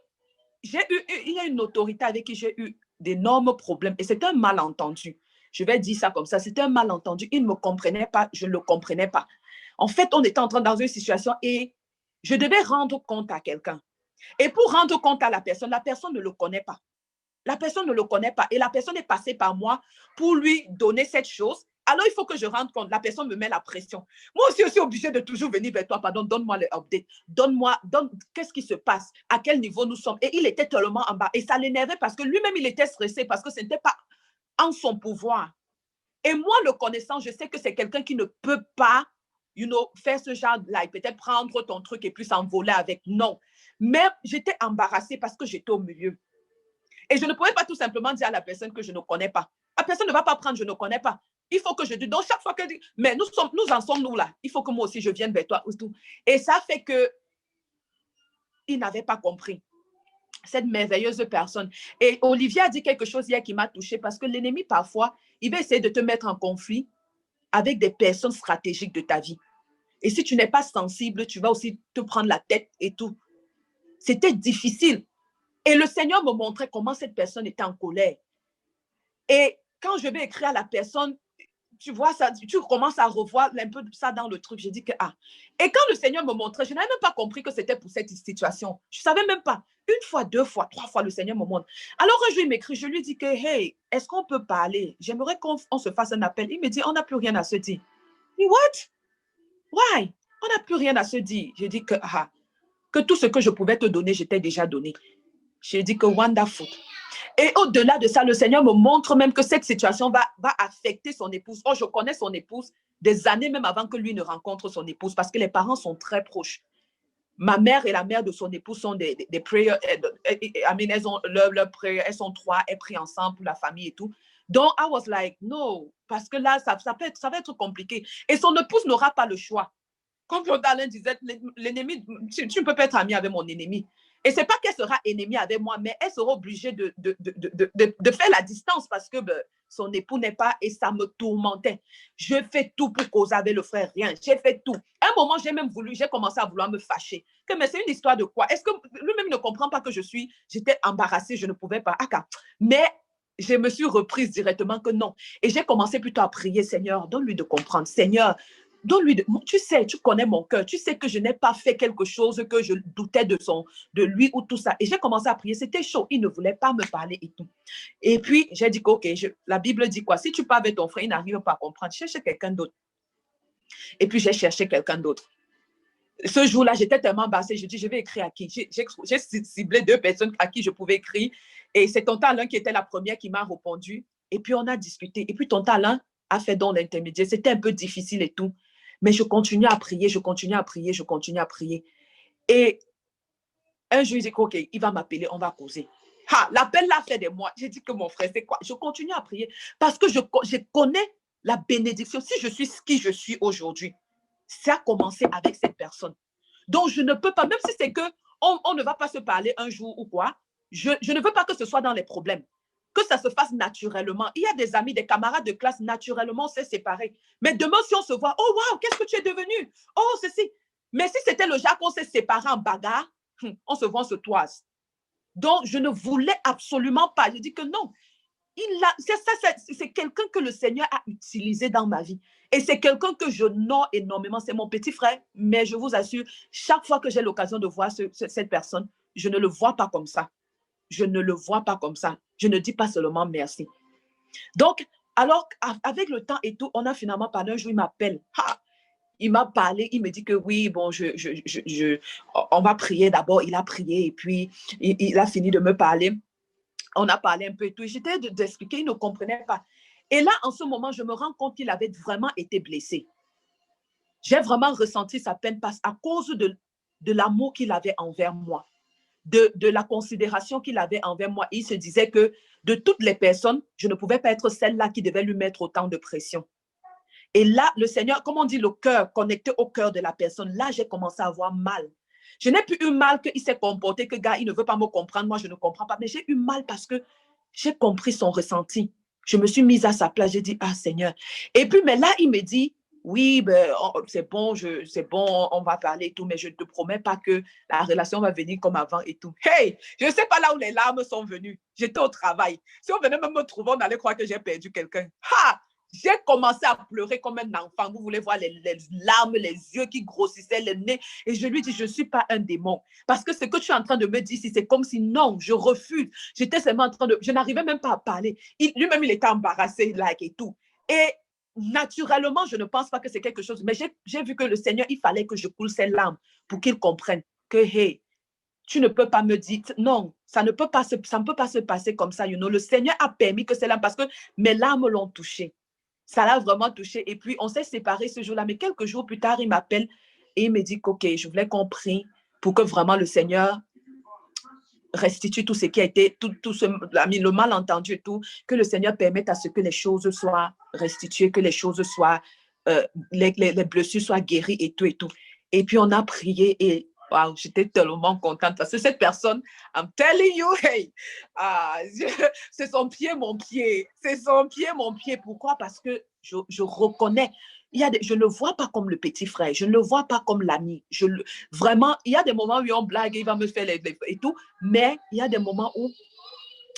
il y a une autorité avec qui j'ai eu d'énormes problèmes et c'est un malentendu. Je vais dire ça comme ça, c'était un malentendu. Il ne me comprenait pas, je ne le comprenais pas. En fait, on était dans une situation et je devais rendre compte à quelqu'un. Et pour rendre compte à la personne ne le connaît pas. La personne ne le connaît pas et la personne est passée par moi pour lui donner cette chose. Alors, il faut que je rende compte. La personne me met la pression. Moi aussi, je suis obligée de toujours venir vers toi. Pardon, donne-moi les updates. Qu'est-ce qui se passe? À quel niveau nous sommes? Et il était tellement en bas. Et ça l'énervait parce que lui-même, il était stressé parce que ce n'était pas en son pouvoir. Et moi, le connaissant, je sais que c'est quelqu'un qui ne peut pas, faire ce genre-là et peut-être prendre ton truc et puis s'envoler avec. Non. Mais j'étais embarrassée parce que j'étais au milieu. Et je ne pouvais pas tout simplement dire à la personne que je ne connais pas. La personne ne va pas prendre, je ne connais pas. Il faut que je dise, donc chaque fois qu'elle dit, mais nous en sommes nous là. Il faut que moi aussi je vienne vers toi. Et ça fait que il n'avait pas compris. Cette merveilleuse personne. Et Olivier a dit quelque chose hier qui m'a touchée parce que l'ennemi, parfois, il va essayer de te mettre en conflit avec des personnes stratégiques de ta vie. Et si tu n'es pas sensible, tu vas aussi te prendre la tête et tout. C'était difficile. Et le Seigneur me montrait comment cette personne était en colère. Et quand je vais écrire à la personne, tu vois ça, tu commences à revoir un peu ça dans le truc. J'ai dit que, Et quand le Seigneur me montrait, je n'avais même pas compris que c'était pour cette situation. Je ne savais même pas. 1 fois, 2 fois, 3 fois, le Seigneur me montre. Alors, un jour, il m'écrit, je lui dis que, hey, est-ce qu'on peut parler? J'aimerais qu'on se fasse un appel. Il me dit, on n'a plus rien à se dire. Je dis, what? Why? On n'a plus rien à se dire. J'ai dit que tout ce que je pouvais te donner, je t'ai déjà donné. J'ai dit que wonderful. Et au-delà de ça, le Seigneur me montre même que cette situation va affecter son épouse. Oh, je connais son épouse des années même avant que lui ne rencontre son épouse parce que les parents sont très proches. Ma mère et la mère de son épouse sont des prières. Elles ont leur prière, elles sont 3, elles prient ensemble pour la famille et tout. Donc, I was like, no, parce que là, ça va être compliqué. Et son épouse n'aura pas le choix. Comme Alain disait, l'ennemi, tu ne peux pas être ami avec mon ennemi. Et ce n'est pas qu'elle sera ennemie avec moi, mais elle sera obligée de faire la distance parce que son époux n'est pas, et ça me tourmentait. Je fais tout pour causer avec le frère, rien. J'ai fait tout. À un moment, j'ai commencé à vouloir me fâcher. Mais c'est une histoire de quoi? Est-ce que lui-même ne comprend pas que j'étais embarrassée, je ne pouvais pas. Mais je me suis reprise directement que non. Et j'ai commencé plutôt à prier, Seigneur, donne-lui de comprendre. Seigneur, tu sais, tu connais mon cœur, tu sais que je n'ai pas fait quelque chose que je doutais de lui ou tout ça. Et j'ai commencé à prier, c'était chaud, il ne voulait pas me parler et tout. Et puis, j'ai dit ok, la Bible dit quoi? Si tu parles avec ton frère, il n'arrive pas à comprendre, cherche quelqu'un d'autre. Et puis, j'ai cherché quelqu'un d'autre. Ce jour-là, j'étais tellement embarrassée, je dis, je vais écrire à qui? J'ai ciblé 2 personnes à qui je pouvais écrire. Et c'est Tonton Alain qui était la première qui m'a répondu. Et puis, on a discuté. Et puis, Tonton Alain a fait donc l'intermédiaire. C'était un peu difficile et tout. Mais je continuais à prier, je continuais à prier, je continuais à prier. Et un jour, il dit, ok, il va m'appeler, on va causer. L'appel l'a fait de moi. J'ai dit que mon frère, c'est quoi? Je continue à prier parce que je connais la bénédiction. Si je suis qui je suis aujourd'hui, ça a commencé avec cette personne. Donc, je ne peux pas, même si c'est que on ne va pas se parler un jour ou quoi, je ne veux pas que ce soit dans les problèmes, que ça se fasse naturellement. Il y a des amis, des camarades de classe, naturellement, on s'est séparés. Mais demain, si on se voit, oh, waouh, qu'est-ce que tu es devenu? Oh, ceci. Mais si c'était le genre qu'on s'est séparés en bagarre, on se voit, on se toise. Donc, je ne voulais absolument pas. Je dis que non. C'est quelqu'un que le Seigneur a utilisé dans ma vie. Et c'est quelqu'un que je honore énormément. C'est mon petit frère. Mais je vous assure, chaque fois que j'ai l'occasion de voir cette personne, je ne le vois pas comme ça. Je ne le vois pas comme ça. Je ne dis pas seulement merci. Donc, alors, avec le temps et tout, on a finalement parlé. Un jour, il m'appelle. Il m'a parlé, il me dit que oui, bon, on va prier d'abord. Il a prié et puis il a fini de me parler. On a parlé un peu et tout. J'étais d'expliquer, il ne comprenait pas. Et là, en ce moment, je me rends compte qu'il avait vraiment été blessé. J'ai vraiment ressenti sa peine à cause de l'amour qu'il avait envers moi, de la considération qu'il avait envers moi. Il se disait que de toutes les personnes, je ne pouvais pas être celle-là qui devait lui mettre autant de pression. Et là, le Seigneur, comme on dit, le cœur, connecté au cœur de la personne, là, j'ai commencé à avoir mal. Je n'ai plus eu mal qu'il s'est comporté, que gars, il ne veut pas me comprendre, moi, je ne comprends pas. Mais j'ai eu mal parce que j'ai compris son ressenti. Je me suis mise à sa place, j'ai dit, ah Seigneur. Et puis, mais là, il me dit, oui, ben, c'est bon, on va parler et tout, mais je ne te promets pas que la relation va venir comme avant et tout. Hey, je ne sais pas là où les larmes sont venues. J'étais au travail. Si on venait même me trouver, on allait croire que j'ai perdu quelqu'un. J'ai commencé à pleurer comme un enfant. Vous voulez voir les larmes, les yeux qui grossissaient, le nez. Et je lui dis, je ne suis pas un démon. Parce que ce que tu es en train de me dire ici, c'est comme si non, je refuse. J'étais seulement en train de... Je n'arrivais même pas à parler. Lui-même, il était embarrassé, like et tout. Et naturellement, je ne pense pas que c'est quelque chose. Mais j'ai vu que le Seigneur, il fallait que je coule ses larmes pour qu'il comprenne que, hey, tu ne peux pas me dire, non, ça ne peut pas se passer comme ça. You know? Le Seigneur a permis que c'est là parce que mes larmes l'ont touché. Ça l'a vraiment touché. Et puis, on s'est séparés ce jour-là. Mais quelques jours plus tard, il m'appelle et il me dit qu'OK, je voulais qu'on prie pour que vraiment le Seigneur restitue tout ce qui a été, le malentendu et tout, que le Seigneur permette à ce que les choses soient restituées, que les choses soient, les blessures soient guéries et tout et tout. Et puis, on a prié et wow, j'étais tellement contente parce que cette personne, I'm telling you, hey, c'est son pied, mon pied. C'est son pied, mon pied. Pourquoi? Parce que je reconnais. Je ne le vois pas comme le petit frère. Je ne le vois pas comme l'ami. Vraiment, il y a des moments où on blague, il va me faire et tout. Mais il y a des moments où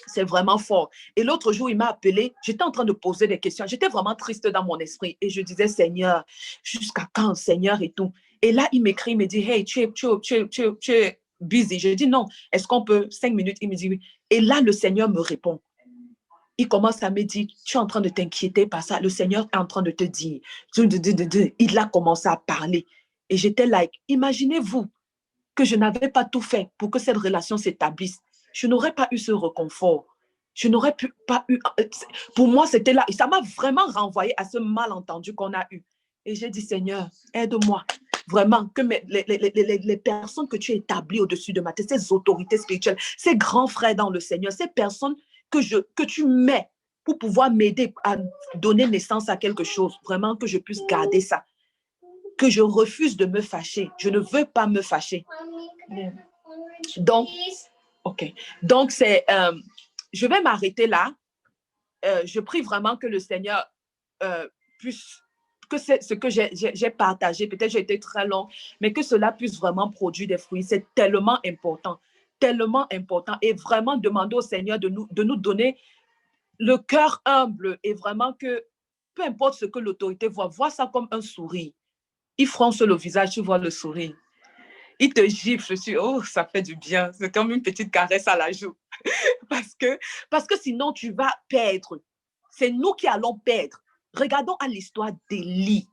c'est vraiment fort. Et l'autre jour, il m'a appelé. J'étais en train de poser des questions. J'étais vraiment triste dans mon esprit. Et je disais, Seigneur, jusqu'à quand, Seigneur, et tout. Et là, il m'écrit, il me dit, hey, tu es busy. Je dis, non, est-ce qu'on peut 5 minutes? Il me dit, oui. Et là, le Seigneur me répond. Il commence à me dire, tu es en train de t'inquiéter par ça. Le Seigneur est en train de te dire. Il a commencé à parler. Et j'étais like, imaginez-vous que je n'avais pas tout fait pour que cette relation s'établisse. Je n'aurais pas eu ce réconfort. Je n'aurais pas eu... Pour moi, c'était là. Et ça m'a vraiment renvoyé à ce malentendu qu'on a eu. Et j'ai dit, Seigneur, aide-moi. Vraiment, que les personnes que tu as établies au-dessus de ma tête, ces autorités spirituelles, ces grands frères dans le Seigneur, ces personnes que tu mets pour pouvoir m'aider à donner naissance à quelque chose, vraiment que je puisse garder ça. Que je refuse de me fâcher. Je ne veux pas me fâcher. Donc, OK. Donc, je vais m'arrêter là. je prie vraiment que le Seigneur puisse, que ce que j'ai partagé, peut-être j'ai été très long, mais que cela puisse vraiment produire des fruits. C'est tellement important et vraiment demander au Seigneur de nous donner le cœur humble et vraiment que peu importe ce que l'autorité voit ça comme un sourire. Il fronce le visage, tu vois le sourire. Il te gifle, oh, ça fait du bien. C'est comme une petite caresse à la joue. parce que sinon, tu vas perdre. C'est nous qui allons perdre. Regardons à l'histoire d'Élie.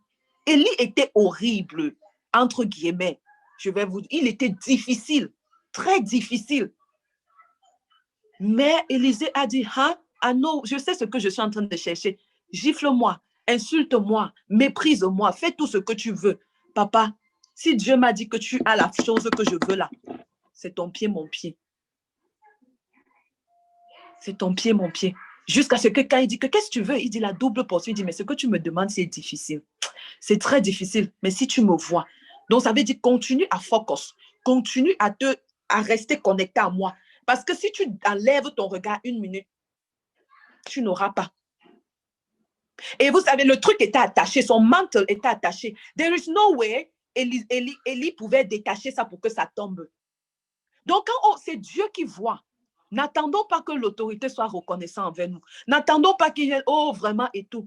Élie était horrible, entre guillemets. Il était difficile, très difficile. Mais Élisée a dit, ah non, je sais ce que je suis en train de chercher. Gifle-moi, insulte-moi, méprise-moi, fais tout ce que tu veux. Papa, si Dieu m'a dit que tu as la chose que je veux là, c'est ton pied, mon pied. C'est ton pied, mon pied. Jusqu'à ce que quand il dit que qu'est-ce que tu veux, il dit la double portion. Il dit, mais ce que tu me demandes, c'est difficile. C'est très difficile, mais si tu me vois. Donc, ça veut dire continue à focus, continue à rester connecté à moi. Parce que si tu enlèves ton regard 1 minute, tu n'auras pas. Et vous savez, le truc était attaché, son mantle était attaché. There is no way Élie pouvait détacher ça pour que ça tombe. Donc, quand c'est Dieu qui voit, n'attendons pas que l'autorité soit reconnaissante envers nous. N'attendons pas qu'il y ait, oh, vraiment et tout.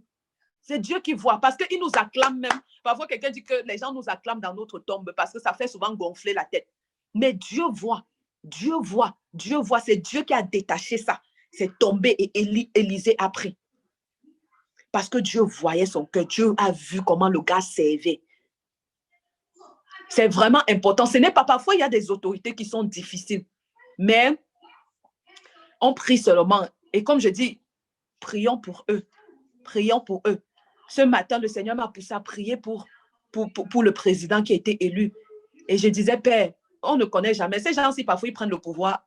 C'est Dieu qui voit, parce qu'il nous acclame même. Parfois, quelqu'un dit que les gens nous acclament dans notre tombe parce que ça fait souvent gonfler la tête. Mais Dieu voit, Dieu voit, Dieu voit. C'est Dieu qui a détaché ça. C'est tombé et Élisée a pris. Parce que Dieu voyait son cœur. Dieu a vu comment le gars servait. C'est vraiment important. Ce n'est pas parfois, il y a des autorités qui sont difficiles. Mais on prie seulement. Et comme je dis, prions pour eux. Prions pour eux. Ce matin, le Seigneur m'a poussé à prier pour le président qui a été élu. Et je disais, Père, on ne connaît jamais. Ces gens-ci, parfois, ils prennent le pouvoir.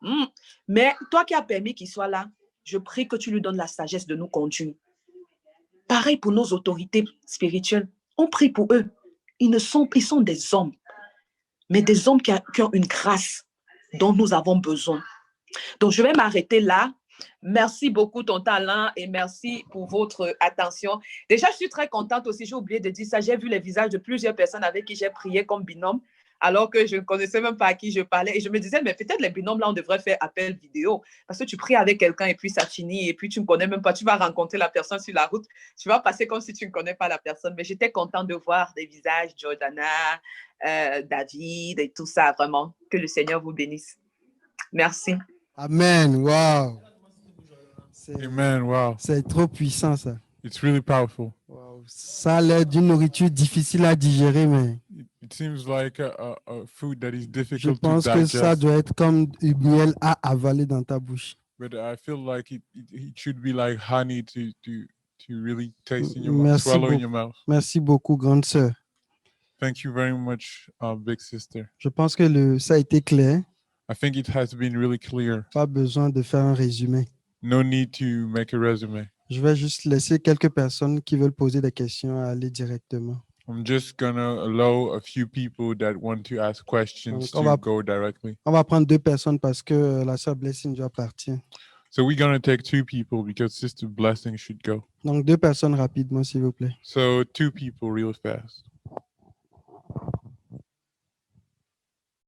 Mais toi qui as permis qu'il soit là, je prie que tu lui donnes la sagesse de nous conduire. Pareil pour nos autorités spirituelles. On prie pour eux. Ils sont des hommes. Mais des hommes qui ont une grâce dont nous avons besoin. Donc, je vais m'arrêter là. Merci beaucoup, ton talent, et merci pour votre attention. Déjà, je suis très contente aussi, j'ai oublié de dire ça, j'ai vu les visages de plusieurs personnes avec qui j'ai prié comme binôme, alors que je ne connaissais même pas à qui je parlais. Et je me disais, mais peut-être les binômes, là, on devrait faire appel vidéo, parce que tu pries avec quelqu'un et puis ça finit, et puis tu ne connais même pas, tu vas rencontrer la personne sur la route, tu vas passer comme si tu ne connais pas la personne. Mais j'étais contente de voir des visages, Jordana, David et tout ça, vraiment. Que le Seigneur vous bénisse. Merci. Amen. Wow. Amen. Wow. C'est trop puissant, ça. It's really powerful. Wow. Ça a l'air d'une nourriture difficile à digérer, mais It seems like a food that is je difficult to pense que ça digest. doit être comme du miel à avaler dans ta bouche. But I feel like it should be like honey to really taste in your mouth, Merci swallow in beaucoup. your mouth. Merci beaucoup, grande sœur. Thank you very much, big sister. Je pense que ça a été clair. I think it has been really clear. Pas besoin de faire un résumé. No need to make a resume. Je vais juste laisser quelques personnes qui veulent poser des questions à aller directement. I'm just gonna allow a few people that want to ask questions Donc, to go directly. On va prendre 2 personnes parce que la sœur Blessing doit partir. So we're gonna take 2 people because Sister Blessing should go. Donc 2 personnes rapidement, s'il vous plaît. So 2 people real fast.